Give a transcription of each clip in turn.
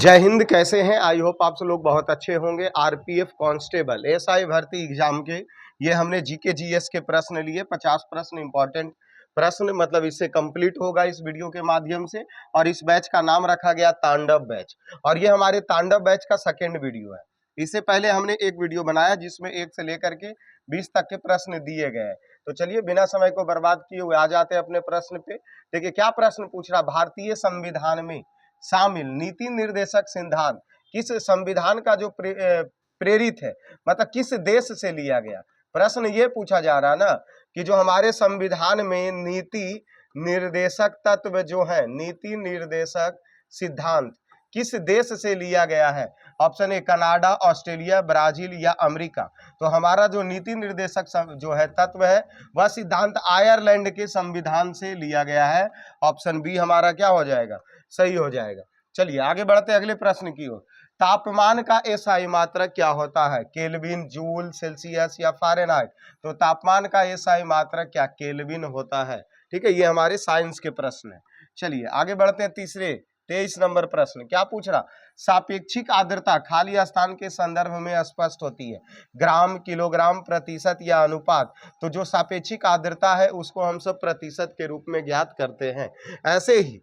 जय हिंद। कैसे हैं? आई होप आप सब लोग बहुत अच्छे होंगे। आरपीएफ कांस्टेबल एसआई भर्ती एग्जाम के ये हमने जीके जीएस के प्रश्न लिए। 50 प्रश्न इंपॉर्टेंट प्रश्न, मतलब इससे कंप्लीट होगा इस वीडियो के माध्यम से। और इस बैच का नाम रखा गया तांडव बैच, और ये हमारे तांडव बैच का सेकेंड वीडियो है। इससे पहले हमने एक वीडियो बनाया जिसमें 1 से लेकर के 20 तक के प्रश्न दिए गए हैं। तो चलिए बिना समय को बर्बाद किए हुए आ जाते हैं अपने प्रश्न पे। देखिए क्या प्रश्न पूछ रहा, भारतीय संविधान में शामिल नीति निर्देशक सिद्धांत किस संविधान का जो प्रेरित है, मतलब किस देश से लिया गया। प्रश्न ये पूछा जा रहा ना कि जो हमारे संविधान में नीति निर्देशक तत्व जो है, नीति निर्देशक सिद्धांत किस देश से लिया गया है। ऑप्शन ए कनाडा, ऑस्ट्रेलिया, ब्राजील या अमेरिका। तो हमारा जो नीति निर्देशक जो है तत्व है वह सिद्धांत आयरलैंड के संविधान से लिया गया है। ऑप्शन बी हमारा क्या हो जाएगा, सही हो जाएगा। चलिए आगे बढ़ते अगले प्रश्न की ओर। तापमान का एसआई मात्रक क्या होता है? केल्विन, जूल, सेल्सियस या फ़ारेनहाइट। तो तापमान का एसआई मात्रक क्या केल्विन होता है। ठीक है, ये हमारे साइंस के प्रश्न है। चलिए आगे बढ़ते हैं तीसरे 23 नंबर प्रश्न। क्या पूछ रहा, सापेक्षिक आर्द्रता खाली स्थान के संदर्भ में स्पष्ट होती है। ग्राम, किलोग्राम, प्रतिशत या अनुपात। तो जो सापेक्षिक आर्द्रता है उसको हम सब प्रतिशत के रूप में ज्ञात करते हैं। ऐसे ही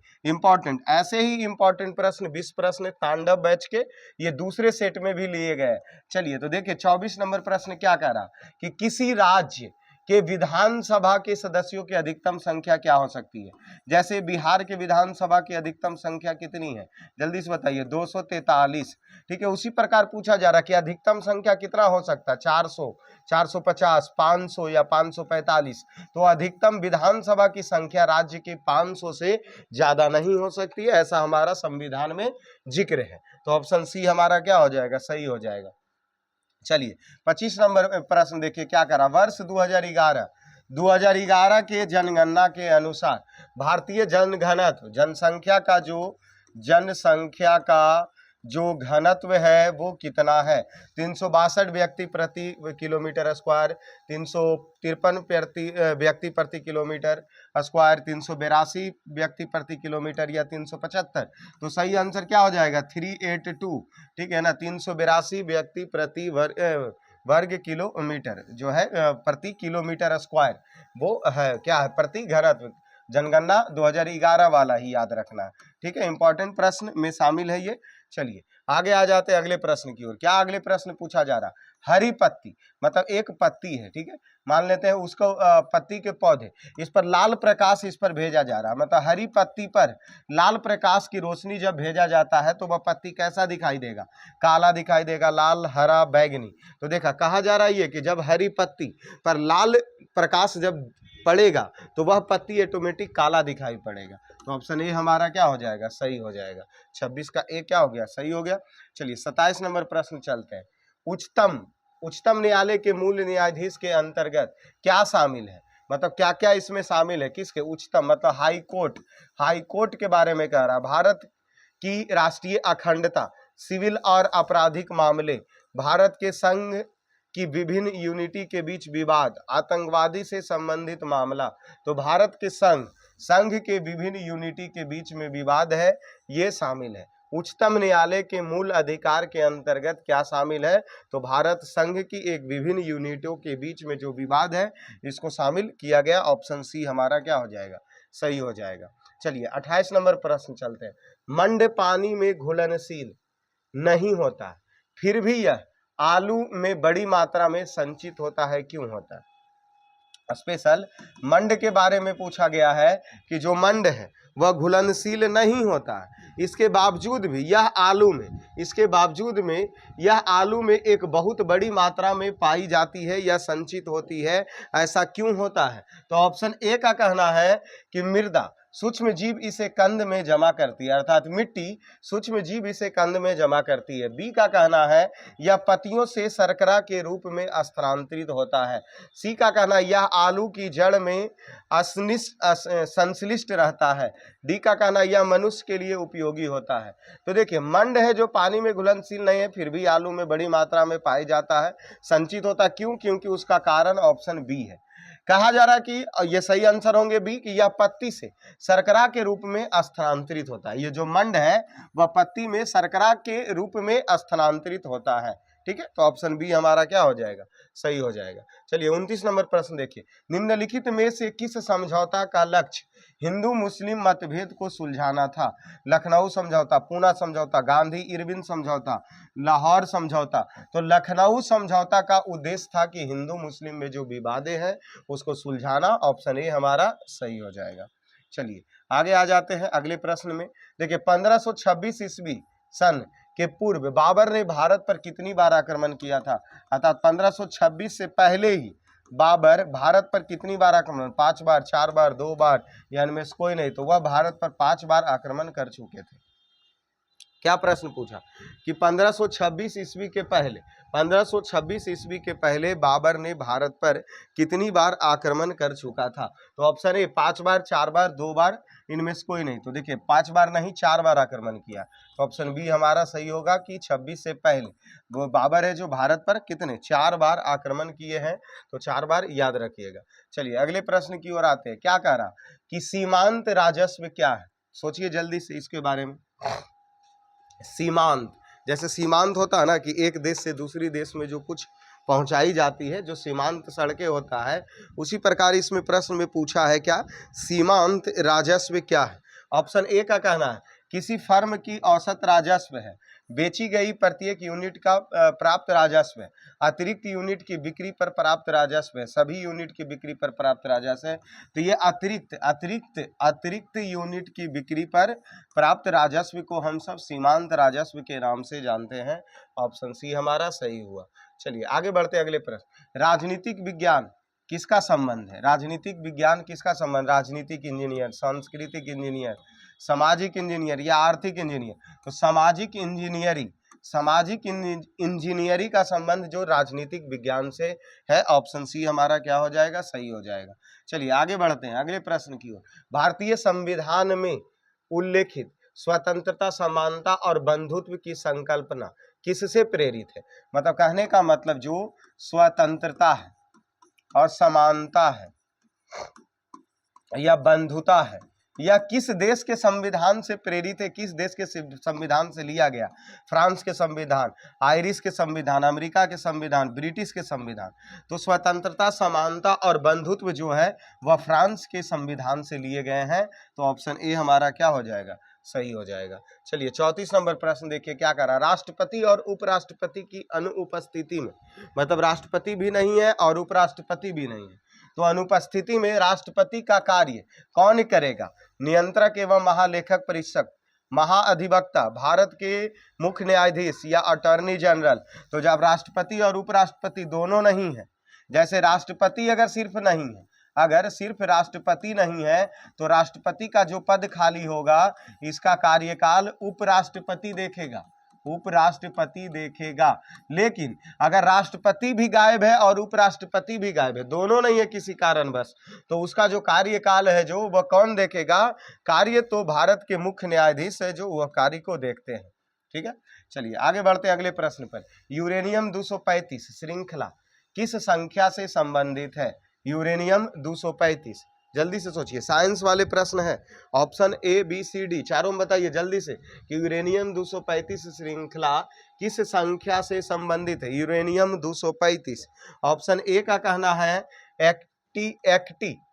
इंपॉर्टेंट प्रश्न 20 प्रश्न तांडव बैच के ये दूसरे सेट में भी लिए गए। चलिए तो देखिए 24 नंबर प्रश्न क्या कह रहा कि किसी राज्य के विधानसभा के सदस्यों की अधिकतम संख्या क्या हो सकती है। जैसे बिहार के विधानसभा की अधिकतम संख्या कितनी है, जल्दी से बताइए। 243। ठीक है, उसी प्रकार पूछा जा रहा है कि अधिकतम संख्या कितना हो सकता है। 400, 450, 500 या 545। तो अधिकतम विधानसभा की संख्या राज्य के 500 से ज्यादा नहीं हो सकती है, ऐसा हमारा संविधान में जिक्र है। तो ऑप्शन सी हमारा क्या हो जाएगा, सही हो जाएगा। चलिए 25 नंबर प्रश्न देखिए क्या करा। वर्ष 2011 के जनगणना के अनुसार भारतीय जनघनत्व, जनसंख्या का जो घनत्व है वो कितना है। 362 व्यक्ति प्रति किलोमीटर स्क्वायर, 353 व्यक्ति प्रति किलोमीटर स्क्वायर, 382 व्यक्ति प्रति किलोमीटर या 375। तो सही आंसर क्या हो जाएगा, 382। ठीक है ना, 382 व्यक्ति प्रति वर्ग किलोमीटर जो है प्रति किलोमीटर स्क्वायर, वो है क्या है, प्रति घनत्व। जनगणना 2011 वाला ही याद रखना है। ठीक है, इंपॉर्टेंट प्रश्न में शामिल है ये। चलिए आगे आ जाते हैं अगले प्रश्न की ओर। क्या अगले प्रश्न पूछा जा रहा, हरी पत्ती, मतलब एक पत्ती है, ठीक है, मान लेते हैं उसको पत्ती के पौधे, इस पर लाल प्रकाश इस पर भेजा जा रहा है। मतलब हरी पत्ती पर लाल प्रकाश की रोशनी जब भेजा जाता है तो वह पत्ती कैसा दिखाई देगा, काला दिखाई देगा, लाल, हरा, बैगनी। तो देखा कहा जा रहा है कि जब हरी पत्ती पर लाल प्रकाश जब पड़ेगा तो वह पत्ती ऑटोमेटिक काला दिखाई पड़ेगा। तो ऑप्शन ए हमारा क्या हो जाएगा, सही हो जाएगा। 26 का ए क्या हो गया, सही हो गया। चलिए 27 नंबर प्रश्न चलते हैं। उच्चतम न्यायालय के मूल न्यायाधीश के अंतर्गत क्या शामिल है, मतलब क्या क्या इसमें शामिल है। किसके, उच्चतम मतलब हाई कोर्ट के बारे में कह रहा है। भारत की राष्ट्रीय अखंडता, सिविल और आपराधिक मामले, भारत के संघ की विभिन्न यूनिटी के बीच विवाद, आतंकवादी से संबंधित मामला। तो भारत के संघ के विभिन्न यूनिटी के बीच में विवाद है, ये शामिल है। उच्चतम न्यायालय के मूल अधिकार के अंतर्गत क्या शामिल है, तो भारत संघ की एक विभिन्न यूनिटों के बीच में जो विवाद है इसको शामिल किया गया। ऑप्शन सी हमारा क्या हो जाएगा, सही हो जाएगा। चलिए 28 नंबर प्रश्न चलते हैं। मंड पानी में घुलनशील नहीं होता फिर भी यह आलू में बड़ी मात्रा में संचित होता है, क्यों होता है। स्पेशल मंड के बारे में पूछा गया है कि जो मंड है वह घुलनशील नहीं होता है, इसके बावजूद में यह आलू में एक बहुत बड़ी मात्रा में पाई जाती है या संचित होती है, ऐसा क्यों होता है। तो ऑप्शन ए का कहना है कि मृदा सूक्ष्म जीव इसे कंद में जमा करती है, अर्थात मिट्टी सूक्ष्म जीव इसे कंद में जमा करती है। बी का कहना है यह पत्तियों से शर्करा के रूप में स्थानांतरित होता है। सी का कहना यह आलू की जड़ में संश्लिष्ट रहता है। डी का कहना यह मनुष्य के लिए उपयोगी होता है। तो देखिए मंड है जो पानी में घुलनशील नहीं है फिर भी आलू में बड़ी मात्रा में पाया जाता है, संचित होता, क्यों, क्योंकि उसका कारण ऑप्शन बी है कहा जा रहा है कि ये सही आंसर होंगे बी कि यह पत्ती से शर्करा के रूप में स्थानांतरित होता है। ये जो मंड है वह पत्ती में शर्करा के रूप में स्थानांतरित होता है। ठीक है, तो ऑप्शन बी हमारा क्या हो जाएगा, सही हो जाएगा। चलिए 29 नंबर प्रश्न देखिए, निम्नलिखित में से किस समझौता का लक्ष्य हिंदू मुस्लिम मतभेद को सुलझाना था? लखनऊ समझौता, पूना समझौता, गांधी इरविन समझौता, लाहौर समझौता। तो लखनऊ समझौता का उद्देश्य था कि हिंदू मुस्लिम में जो विवादें हैं उसको सुलझाना। ऑप्शन ए हमारा सही हो जाएगा। चलिए आगे आ जाते हैं अगले प्रश्न में। देखिए 1526 ईस्वी सन के पूर्व बाबर ने भारत पर कितनी बार आक्रमण किया था? अर्थात 1526 से पहले ही बाबर भारत पर कितनी बार आक्रमण, 5 बार, 4 बार, 2 बार, या इनमें से कोई नहीं, तो वह भारत पर 5 बार आक्रमण कर चुके थे। क्या प्रश्न पूछा कि 1526 ईस्वी के पहले, 1526 ईस्वी के पहले बाबर ने भारत पर कितनी बार आक्रमण कर चुका था? तो ऑप्शन ए 5 बार, 4 बार, 2 बार, इनमें से कोई नहीं। तो देखिए 5 बार नहीं, 4 बार आक्रमण किया। तो ऑप्शन बी हमारा सही होगा कि 26 से पहले वो बाबर है जो भारत पर कितने 4 बार आक्रमण किए हैं। तो 4 बार याद रखिएगा। चलिए अगले प्रश्न की ओर आते हैं। क्या कह रहा कि सीमांत राजस्व क्या है? सोचिए जल्दी से इसके बारे में। सीमांत, जैसे सीमांत होता है ना कि एक देश से दूसरी देश में जो कुछ पहुंचाई जाती है, जो सीमांत सड़कें होता है, उसी प्रकार इसमें प्रश्न में पूछा है क्या, सीमांत राजस्व क्या है? ऑप्शन ए का कहना है किसी फर्म की औसत राजस्व है, बेची गई प्रत्येक यूनिट का प्राप्त राजस्व है, अतिरिक्त यूनिट की बिक्री पर प्राप्त राजस्व है, सभी यूनिट की बिक्री पर प्राप्त राजस्व है। तो ये अतिरिक्त यूनिट की बिक्री पर प्राप्त राजस्व को हम सब सीमांत राजस्व के नाम से जानते हैं। ऑप्शन सी हमारा सही हुआ। चलिए आगे बढ़ते अगले प्रश्न। राजनीतिक विज्ञान किसका संबंध है? राजनीतिक विज्ञान किसका संबंध? राजनीतिक इंजीनियर, सांस्कृतिक इंजीनियर, सामाजिक इंजीनियर या आर्थिक इंजीनियर? तो सामाजिक इंजीनियरी का संबंध जो राजनीतिक विज्ञान से है। ऑप्शन सी हमारा क्या हो जाएगा, सही हो जाएगा। चलिए आगे बढ़ते हैं अगले प्रश्न की ओर। भारतीय संविधान में उल्लेखित स्वतंत्रता, समानता और बंधुत्व की संकल्पना किससे प्रेरित है? मतलब कहने का मतलब जो स्वतंत्रता है और समानता है या बंधुता है, या किस देश के संविधान से प्रेरित है, किस देश के संविधान से लिया गया? फ्रांस के संविधान, आयरिश के संविधान, अमेरिका के संविधान, ब्रिटिश के संविधान। तो स्वतंत्रता, समानता और बंधुत्व जो है वह फ्रांस के संविधान से लिए गए हैं। तो ऑप्शन ए हमारा क्या हो जाएगा, सही हो जाएगा। चलिए 34 नंबर प्रश्न देखिए क्या कर रहा। राष्ट्रपति और उपराष्ट्रपति की अनुपस्थिति में, मतलब राष्ट्रपति भी नहीं है और उपराष्ट्रपति भी नहीं है, तो अनुपस्थिति में राष्ट्रपति का कार्य कौन करेगा? नियंत्रक एवं महालेखक परीक्षक, महाअधिवक्ता, भारत के मुख्य न्यायाधीश या अटॉर्नी जनरल। तो जब राष्ट्रपति और उपराष्ट्रपति दोनों नहीं है, जैसे राष्ट्रपति अगर सिर्फ नहीं है, अगर सिर्फ राष्ट्रपति नहीं है तो राष्ट्रपति का जो पद खाली होगा इसका कार्यकाल उपराष्ट्रपति देखेगा, उपराष्ट्रपति देखेगा। लेकिन अगर राष्ट्रपति भी गायब है और उपराष्ट्रपति भी गायब है, दोनों नहीं है किसी कारणवश, तो उसका जो कार्यकाल है जो वह कौन देखेगा? कार्य तो भारत के मुख्य न्यायाधीश है जो वह कार्य को देखते हैं। ठीक है, चलिए आगे बढ़ते अगले प्रश्न पर। यूरेनियम 235 श्रृंखला किस संख्या से संबंधित है? यूरेनियम 235, जल्दी से सोचिए, साइंस वाले प्रश्न है। Option A, B, C, D, चारों में बताइए जल्दी से कि यूरेनियम 235 श्रृंखला किस संख्या से संबंधित है? यूरेनियम 235। ऑप्शन ए का कहना है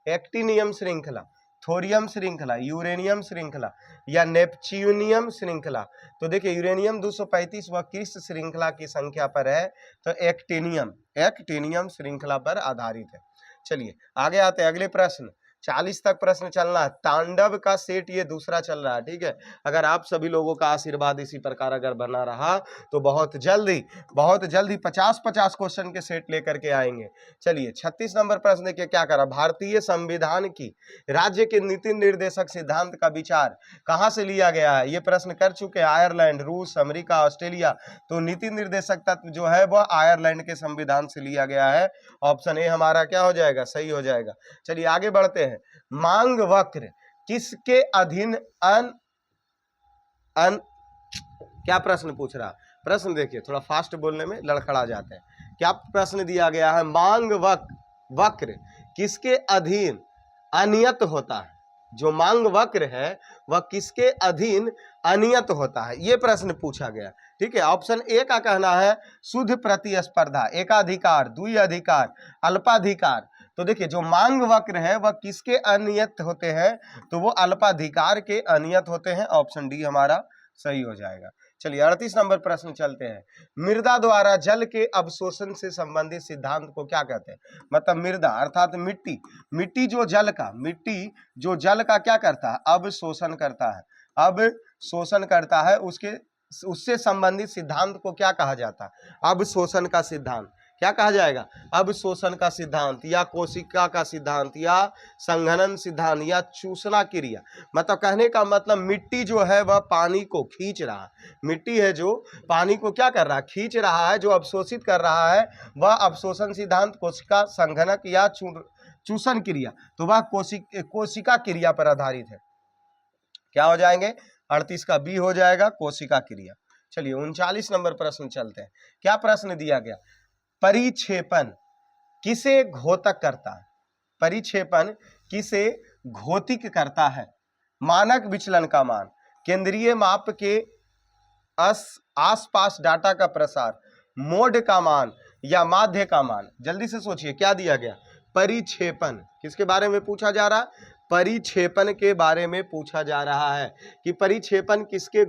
एक्टिनियम श्रृंखला, थोरियम श्रृंखला, यूरेनियम श्रृंखला या नेपच्यूनियम श्रृंखला। तो देखिए यूरेनियम 235 वह किस श्रृंखला की संख्या पर है? तो एक्टिनियम श्रृंखला पर आधारित है। चलिए आगे आते हैं अगले प्रश्न। 40 तक प्रश्न चलना है। तांडव का सेट ये दूसरा चल रहा है। ठीक है, अगर आप सभी लोगों का आशीर्वाद इसी प्रकार अगर बना रहा तो बहुत जल्दी 50-50 क्वेश्चन के सेट लेकर के आएंगे। चलिए 36 नंबर प्रश्न देखिए क्या करा। भारतीय संविधान की राज्य के नीति निर्देशक सिद्धांत का विचार कहाँ से लिया गया है? ये प्रश्न कर चुके हैं, आयरलैंड, रूस, अमेरिका, ऑस्ट्रेलिया। तो नीति निर्देशक तत्व जो है वह आयरलैंड के संविधान से लिया गया है। ऑप्शन ए हमारा क्या हो जाएगा, सही हो जाएगा। चलिए आगे बढ़ते हैं। मांग वक्र किसके अधीन क्या प्रश्न पूछ रहा? प्रश्न देखिए, थोड़ा फास्ट बोलने में लड़खड़ा जाते हैं। क्या प्रश्न दिया गया है? मांग वक्र किसके अधीन अनियत होता है? जो मांग वक्र है वह किसके अधीन अनियत होता है, ये प्रश्न पूछा गया। ठीक है, ऑप्शन ए का कहना है शुद्ध प्रतिस्पर्धा, एकाधिकार, द्विअधिकार, अल्पाधिकार। तो देखिए जो मांग वक्र है वह किसके अनियत होते हैं? तो वो अल्पाधिकार के अनियत होते हैं। ऑप्शन डी हमारा सही हो जाएगा। चलिए 38 नंबर प्रश्न चलते हैं। मृदा द्वारा जल के अवशोषण से संबंधित सिद्धांत को क्या कहते हैं? मतलब मृदा अर्थात मिट्टी, मिट्टी जो जल का क्या करता है? अवशोषण करता है, अवशोषण करता है। उससे संबंधित सिद्धांत को क्या कहा जाता है? अवशोषण का सिद्धांत। क्या कहा जाएगा? अवशोषण का सिद्धांत, या कोशिका का सिद्धांत, या संघनन सिद्धांत, या चूसना क्रिया। मतलब कहने का मतलब मिट्टी जो है वह पानी को खींच रहा है, मिट्टी है जो पानी को क्या कर रहा है? खींच रहा है। जो अवशोषित कर रहा है वह अवशोषण सिद्धांत, कोशिका संघनक या चूसन क्रिया, तो वह कोशिका क्रिया पर आधारित है। क्या हो जाएंगे? 38 का बी हो जाएगा, कोशिका क्रिया। चलिए 39 नंबर प्रश्न चलते हैं। क्या प्रश्न दिया गया? परिक्षेपण किसे घोतक करता है? परिक्षेपण किसे घोतिक करता है? मानक विचलन का मान, केंद्रीय माप के आसपास डाटा का प्रसार, मोड का मान, या माध्य का मान। जल्दी से सोचिए क्या दिया गया? परिक्षेपण किसके बारे में पूछा जा रहा है? परिक्षेपण के बारे में पूछा जा रहा है कि परिक्षेपण किसके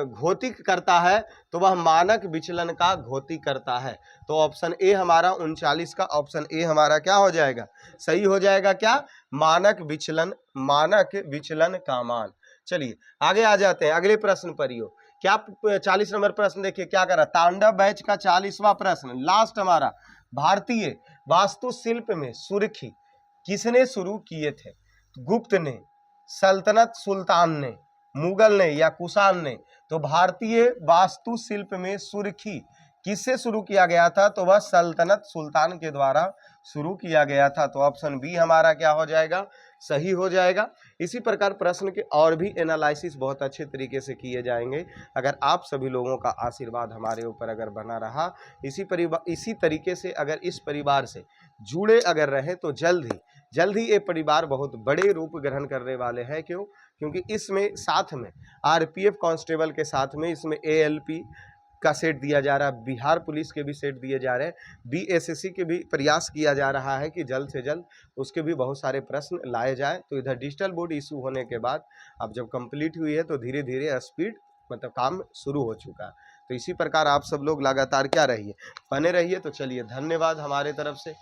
घोतिक करता है? तो वह मानक विचलन का घोतिक करता है। तो ऑप्शन ए हमारा 39 का ऑप्शन ए हमारा क्या हो जाएगा? सही हो जाएगा। क्या? मानक विचलन का मान। चलिए आगे आ जाते हैं अगले प्रश्न पर ही हो। क्या 40 नंबर प्रश्न देखिए क्या कर रहा? तांडव बैच का 40वां प्रश्न लास्ट हमारा। भारतीय वास्तुशिल्प में सुर्खी किसने शुरू किए थे? गुप्त ने, सल्तनत सुल्तान ने, मुगल ने, या कुषाण ने? तो भारतीय वास्तुशिल्प में सुर्खी किससे शुरू किया गया था? तो वह सल्तनत सुल्तान के द्वारा शुरू किया गया था। तो ऑप्शन बी हमारा क्या हो जाएगा? सही हो जाएगा। इसी प्रकार प्रश्न के और भी एनालिसिस बहुत अच्छे तरीके से किए जाएंगे अगर आप सभी लोगों का आशीर्वाद हमारे ऊपर अगर बना रहा। इसी तरीके से अगर इस परिवार से जुड़े अगर रहे तो जल्द ही ये परिवार बहुत बड़े रूप ग्रहण करने वाले हैं। क्योंकि इसमें साथ में आरपीएफ कांस्टेबल के साथ में इसमें एएलपी का सेट दिया जा रहा है, बिहार पुलिस के भी सेट दिए जा रहे हैं, बीएसएससी के भी प्रयास किया जा रहा है कि जल्द से जल्द उसके भी बहुत सारे प्रश्न लाए जाए। तो इधर डिजिटल बोर्ड इशू होने के बाद अब जब कंप्लीट हुई है तो धीरे धीरे स्पीड मतलब काम शुरू हो चुका है। तो इसी प्रकार आप सब लोग लगातार क्या रहिए, बने रहिए। तो चलिए धन्यवाद हमारे तरफ से।